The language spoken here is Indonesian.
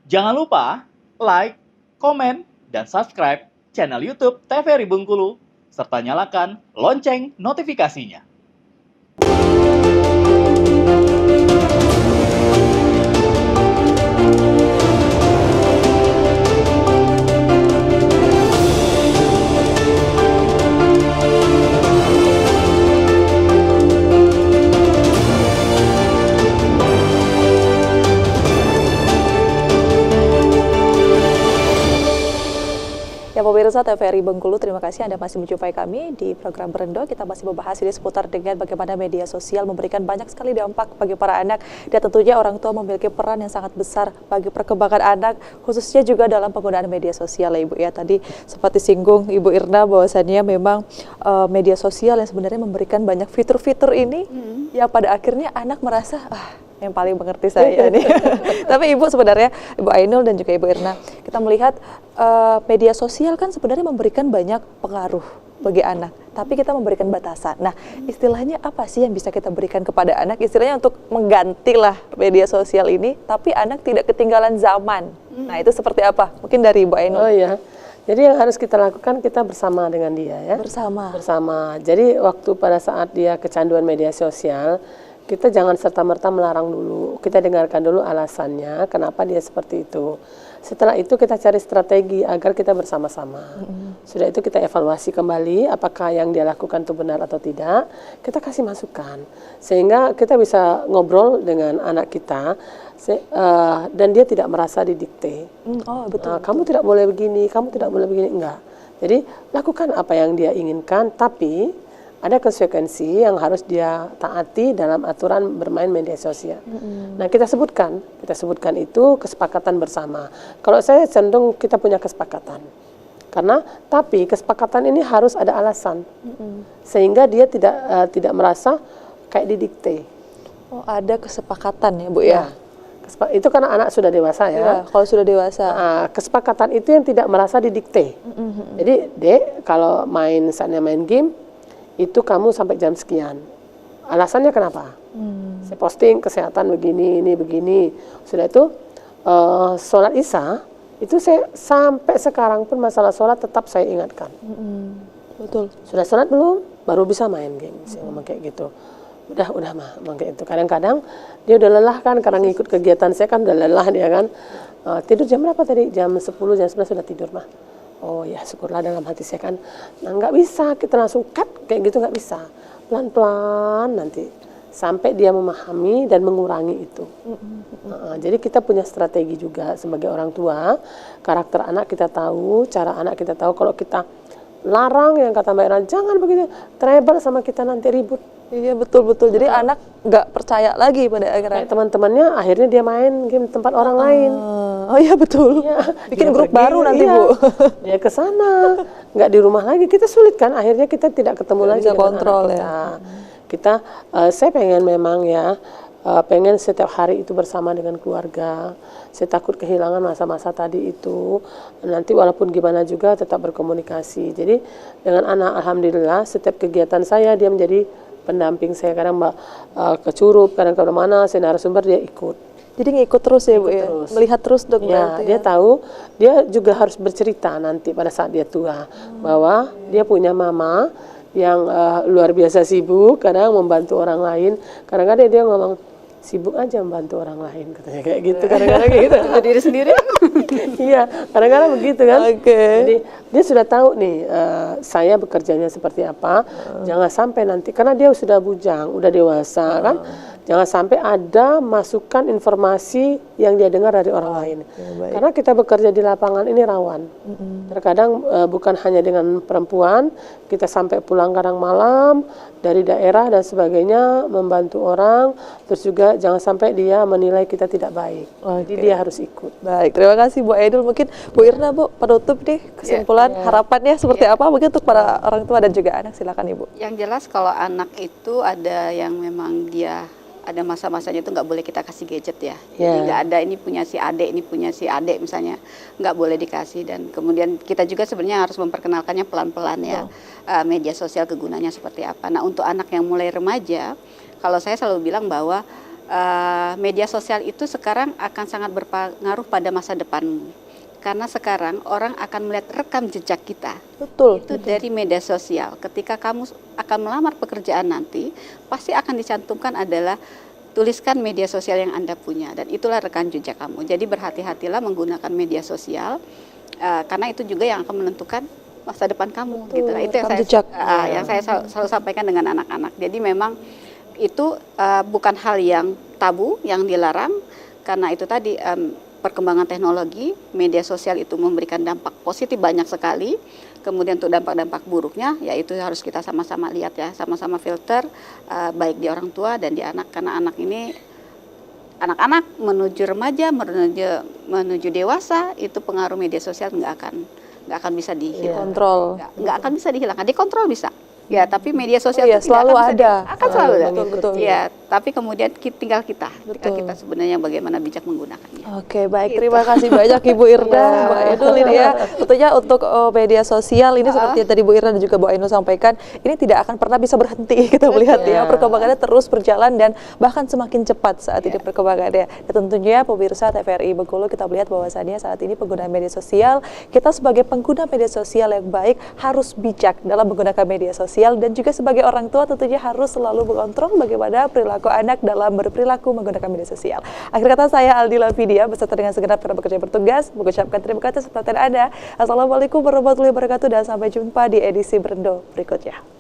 Jangan lupa like, komen, dan subscribe channel YouTube TVRI Bengkulu, serta nyalakan lonceng notifikasinya. Ya pemirsa TVRI Bengkulu, terima kasih Anda masih menjumpai kami di program Berendo. Kita masih membahas ini seputar dengan bagaimana media sosial memberikan banyak sekali dampak bagi para anak. Dan tentunya orang tua memiliki peran yang sangat besar bagi perkembangan anak, khususnya juga dalam penggunaan media sosial ya Ibu ya. Tadi seperti singgung Ibu Irna bahwasannya memang media sosial yang sebenarnya memberikan banyak fitur-fitur ini yang pada akhirnya anak merasa yang paling mengerti saya nih. Tapi Ibu sebenarnya, Ibu Ainul dan juga Ibu Irna, kita melihat media sosial kan sebenarnya memberikan banyak pengaruh bagi anak, tapi kita memberikan batasan. Nah, istilahnya apa sih yang bisa kita berikan kepada anak? Istilahnya untuk menggantilah media sosial ini, tapi anak tidak ketinggalan zaman. Nah, itu seperti apa? Mungkin dari Ibu Ainul. Oh iya. Jadi yang harus kita lakukan, kita bersama dengan dia ya. Bersama. Jadi waktu pada saat dia kecanduan media sosial, kita jangan serta-merta melarang dulu. Kita dengarkan dulu alasannya kenapa dia seperti itu. Setelah itu kita cari strategi agar kita bersama-sama. Sudah itu kita evaluasi kembali apakah yang dia lakukan itu benar atau tidak. Kita kasih masukan. Sehingga kita bisa ngobrol dengan anak kita dan dia tidak merasa didikte. Betul. Kamu tidak boleh begini, kamu tidak boleh begini. Enggak. Jadi lakukan apa yang dia inginkan, tapi ada konsekuensi yang harus dia taati dalam aturan bermain media sosial. Nah, kita sebutkan itu kesepakatan bersama. Kalau saya cenderung kita punya kesepakatan. Tapi kesepakatan ini harus ada alasan. Sehingga dia tidak merasa kayak didikte. Oh, ada kesepakatan ya, Bu ya. Itu karena anak sudah dewasa ya. Kalau sudah dewasa. Kesepakatan itu yang tidak merasa didikte. Jadi, Dek, kalau saatnya main game, itu kamu sampai jam sekian. Alasannya kenapa? Saya posting kesehatan begini, ini begini. Sudah itu sholat isya, itu saya sampai sekarang pun masalah sholat tetap saya ingatkan. Betul. Sudah sholat belum? Baru bisa main game. Saya ngomong kayak gitu. Udah mah, kayak itu. Kadang-kadang dia udah lelah kan karena ngikut kegiatan saya kan udah lelah dia kan. Tidur jam berapa tadi? Jam 10, jam 11 sudah tidur mah. Oh ya syukurlah, dalam hati saya kan. Nah nggak bisa kita langsung cut kayak gitu, nggak bisa. Pelan-pelan nanti sampai dia memahami dan mengurangi itu. Jadi kita punya strategi juga sebagai orang tua. Karakter anak kita tahu, cara anak kita tahu. Kalau kita larang yang kata Mbak Ira, jangan begitu, trouble sama kita nanti ribut. Iya betul. Jadi anak nggak percaya lagi pada akhirnya. Kayak teman-temannya akhirnya dia main game tempat orang lain. Oh iya betul. Ya, bikin grup baru nanti Bu. Dia ke sana, nggak di rumah lagi. Kita sulit kan. Akhirnya kita tidak ketemu lagi. Bisa kontrol ya. Saya pengen memang ya, pengen setiap hari itu bersama dengan keluarga. Saya takut kehilangan masa-masa tadi itu. Nanti walaupun gimana juga tetap berkomunikasi. Jadi dengan anak alhamdulillah setiap kegiatan saya dia menjadi pendamping saya. Kadang ke Curup, kadang ke mana saya narasumber dia ikut. Jadi ngikut terus ya Bu ya? Melihat terus dong ya, dia tahu, dia juga harus bercerita nanti pada saat dia tua. Bahwa dia punya mama yang luar biasa sibuk, kadang membantu orang lain. Kadang-kadang dia ngomong, sibuk aja membantu orang lain, katanya kayak gitu. Kadang-kadang kayak gitu. Untuk diri sendiri? Iya, kadang-kadang begitu kan. Jadi dia sudah tahu nih, saya bekerjanya seperti apa. Jangan sampai nanti, karena dia sudah bujang, udah dewasa kan. Jangan sampai ada masukan informasi yang dia dengar dari orang lain. Karena kita bekerja di lapangan ini rawan. Terkadang bukan hanya dengan perempuan, kita sampai pulang kadang malam dari daerah dan sebagainya, membantu orang. Terus juga jangan sampai dia menilai kita tidak baik. Jadi dia harus ikut. Baik, terima kasih Bu Ainul. Mungkin Bu Irna Bu, penutup nih kesimpulan harapannya seperti apa mungkin untuk para orang tua dan juga anak, silakan Ibu. Yang jelas kalau anak itu ada yang memang dia ada masa-masanya itu nggak boleh kita kasih gadget ya. Jadi nggak ada ini punya si adik, ini punya si adik misalnya, nggak boleh dikasih. Dan kemudian kita juga sebenarnya harus memperkenalkannya pelan-pelan ya, media sosial kegunaannya seperti apa. Nah untuk anak yang mulai remaja, kalau saya selalu bilang bahwa media sosial itu sekarang akan sangat berpengaruh pada masa depanmu. Karena sekarang orang akan melihat rekam jejak kita. Betul. Itu dari media sosial. Ketika kamu akan melamar pekerjaan nanti, pasti akan dicantumkan adalah tuliskan media sosial yang Anda punya. Dan itulah rekam jejak kamu. Jadi berhati-hatilah menggunakan media sosial, karena itu juga yang akan menentukan masa depan kamu. Betul, Gitu. Nah, itu yang saya selalu sampaikan dengan anak-anak. Jadi memang itu bukan hal yang tabu, yang dilarang, karena itu tadi perkembangan teknologi, media sosial itu memberikan dampak positif banyak sekali. Kemudian untuk dampak-dampak buruknya, yaitu harus kita sama-sama lihat ya, sama-sama filter, baik di orang tua dan di anak, karena anak-anak menuju remaja, menuju dewasa, itu pengaruh media sosial nggak akan bisa dihilangkan. Kontrol. Nggak akan bisa dihilangkan, dikontrol bisa. Ya, tapi media sosial Iya, itu selalu akan ada. Akan selalu ada. Betul. Ya, tapi kemudian tinggal kita Betul. sebenarnya bagaimana bijak menggunakannya. Oke, baik. Terima kasih banyak Ibu Irna, Mbak Ainul ini ya. Tentunya untuk media sosial ini seperti yang tadi Bu Irna dan juga Bu Ainul sampaikan, ini tidak akan pernah bisa berhenti. Kita melihat ya, perkembangannya terus berjalan dan bahkan semakin cepat saat ini perkembangannya. Dan tentunya pemirsa TVRI Bengkulu, kita melihat bahwasannya saat ini penggunaan media sosial, kita sebagai pengguna media sosial yang baik harus bijak dalam menggunakan media sosial, dan juga sebagai orang tua tentunya harus selalu mengontrol bagaimana perilaku anak dalam berperilaku menggunakan media sosial. Akhir kata, saya Aldila Vidya beserta dengan segenap rekan bekerja bertugas mengucapkan terima kasih atas perhatian Anda. Assalamualaikum warahmatullahi wabarakatuh dan sampai jumpa di edisi Berendo berikutnya.